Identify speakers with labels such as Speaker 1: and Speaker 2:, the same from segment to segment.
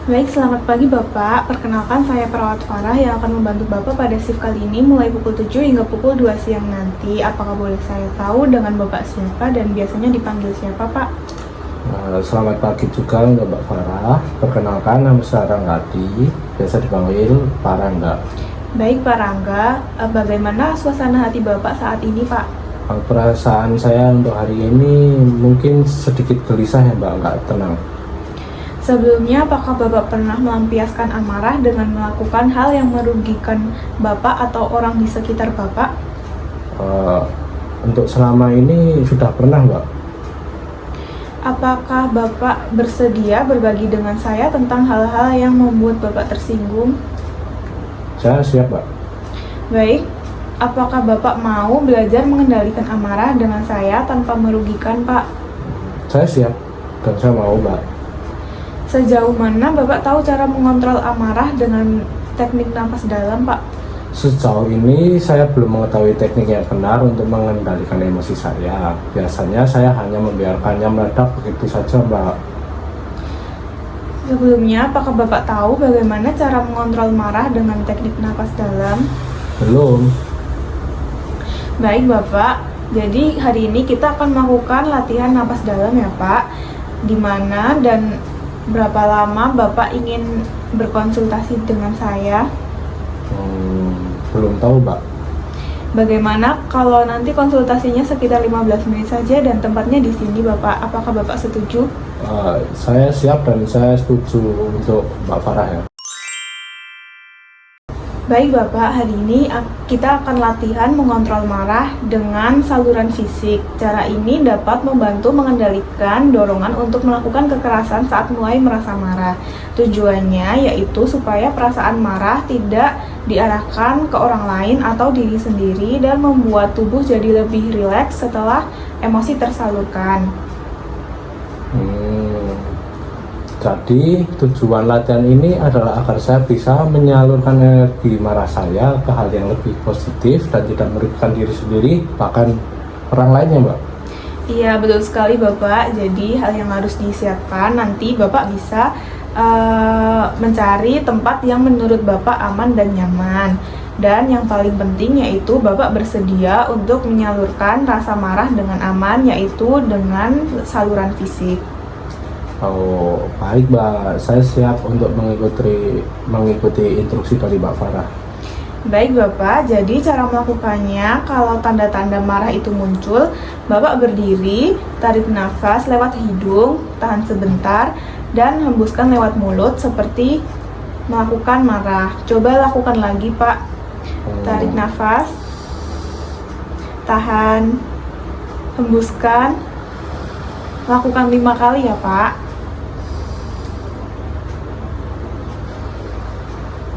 Speaker 1: Baik, selamat pagi Bapak. Perkenalkan saya Perawat Farah yang akan membantu Bapak pada shift kali ini mulai pukul 7 hingga pukul 2 siang nanti. Apakah boleh saya tahu dengan Bapak siapa dan biasanya dipanggil siapa, Pak?
Speaker 2: Selamat pagi juga untuk Mbak Farah. Perkenalkan, nama saya Ranggati, biasa dipanggil Pak Rangga.
Speaker 1: Baik Pak Rangga, bagaimana suasana hati Bapak saat ini, Pak?
Speaker 2: Perasaan saya untuk hari ini mungkin sedikit gelisah ya Mbak, nggak tenang.
Speaker 1: Sebelumnya, apakah Bapak pernah melampiaskan amarah dengan melakukan hal yang merugikan Bapak atau orang di sekitar Bapak?
Speaker 2: Untuk selama ini sudah pernah Mbak.
Speaker 1: Apakah Bapak bersedia berbagi dengan saya tentang hal-hal yang membuat Bapak tersinggung?
Speaker 2: Saya siap Mbak.
Speaker 1: Baik, apakah Bapak mau belajar mengendalikan amarah dengan saya tanpa merugikan, Pak?
Speaker 2: Saya siap dan saya mau Mbak.
Speaker 1: Sejauh mana Bapak tahu cara mengontrol amarah dengan teknik napas dalam, Pak?
Speaker 2: Sejauh ini saya belum mengetahui teknik yang benar untuk mengendalikan emosi saya. Biasanya saya hanya membiarkannya meledak begitu saja Mbak.
Speaker 1: Sebelumnya, apakah Bapak tahu bagaimana cara mengontrol marah dengan teknik napas dalam?
Speaker 2: Belum.
Speaker 1: Baik, Bapak. Jadi hari ini kita akan melakukan latihan napas dalam ya, Pak. Di mana dan berapa lama Bapak ingin berkonsultasi dengan saya?
Speaker 2: Belum tahu Mbak.
Speaker 1: Bagaimana kalau nanti konsultasinya sekitar 15 menit saja dan tempatnya di sini, Bapak? Apakah Bapak setuju?
Speaker 2: Saya siap dan saya setuju untuk Mbak Farah ya.
Speaker 1: Baik Bapak, hari ini kita akan latihan mengontrol marah dengan saluran fisik. Cara ini dapat membantu mengendalikan dorongan untuk melakukan kekerasan saat mulai merasa marah. Tujuannya yaitu supaya perasaan marah tidak diarahkan ke orang lain atau diri sendiri dan membuat tubuh jadi lebih rileks setelah emosi tersalurkan.
Speaker 2: Jadi tujuan latihan ini adalah agar saya bisa menyalurkan energi marah saya ke hal yang lebih positif dan tidak merugikan diri sendiri, bahkan orang lainnya Mbak.
Speaker 1: Iya, betul sekali Bapak. Jadi hal yang harus disiapkan nanti Bapak bisa mencari tempat yang menurut Bapak aman dan nyaman. Dan yang paling penting yaitu Bapak bersedia untuk menyalurkan rasa marah dengan aman, yaitu dengan saluran fisik.
Speaker 2: Oh, baik Mbak, saya siap untuk mengikuti instruksi dari Mbak Farah.
Speaker 1: Baik Bapak, jadi cara melakukannya kalau tanda-tanda marah itu muncul, Bapak berdiri, tarik nafas lewat hidung, tahan sebentar, dan hembuskan lewat mulut seperti melakukan marah. Coba lakukan lagi Pak. Tarik nafas, tahan, hembuskan, lakukan 5 kali ya Pak.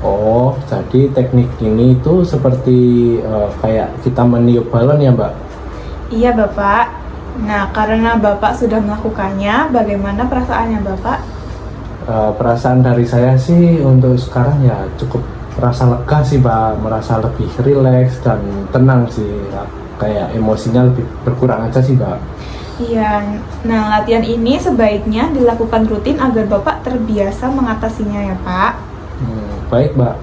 Speaker 2: Oh, jadi teknik ini itu seperti kayak kita meniup balon ya Mbak?
Speaker 1: Iya Bapak. Nah, karena Bapak sudah melakukannya, bagaimana perasaannya Bapak?
Speaker 2: Perasaan dari saya sih untuk sekarang ya cukup merasa lega sih Mbak, merasa lebih rileks dan tenang sih, kayak emosinya lebih berkurang aja sih Mbak.
Speaker 1: Iya, nah latihan ini sebaiknya dilakukan rutin agar Bapak terbiasa mengatasinya ya Pak.
Speaker 2: Baik Mbak.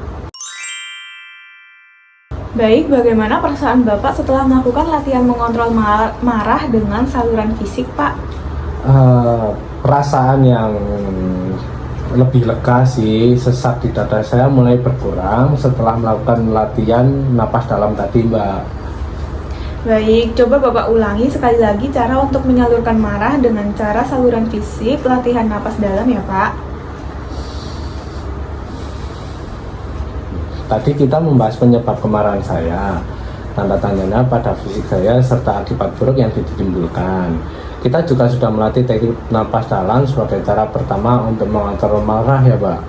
Speaker 1: Baik, bagaimana perasaan Bapak setelah melakukan latihan mengontrol marah dengan saluran fisik Pak?
Speaker 2: Perasaan yang lebih lega sih, sesak di dada saya mulai berkurang setelah melakukan latihan napas dalam tadi Mbak.
Speaker 1: Baik, coba Bapak ulangi sekali lagi cara untuk menyalurkan marah dengan cara saluran fisik, latihan napas dalam ya Pak.
Speaker 2: Tadi kita membahas penyebab kemarahan saya, tanda-tandanya pada fisik saya, serta akibat buruk yang ditimbulkan. Kita juga sudah melatih teknik napas dalam sebagai cara pertama untuk mengontrol marah ya Pak.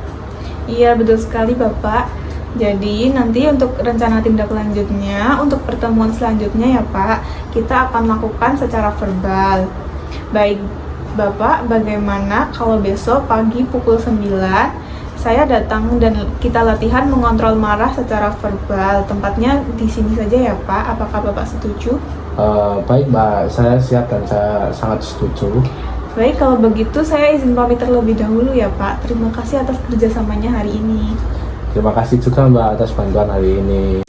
Speaker 1: Iya, betul sekali Bapak. Jadi nanti untuk rencana tindak lanjutnya, untuk pertemuan selanjutnya ya Pak, kita akan lakukan secara verbal. Baik Bapak, bagaimana kalau besok pagi pukul 9 saya datang dan kita latihan mengontrol marah secara verbal. Tempatnya di sini saja ya Pak. Apakah Bapak setuju?
Speaker 2: Baik Mbak, saya siap dan saya sangat setuju.
Speaker 1: Baik, kalau begitu saya izin pamit terlebih dahulu ya Pak. Terima kasih atas kerjasamanya hari ini.
Speaker 2: Terima kasih juga Mbak atas bantuan hari ini.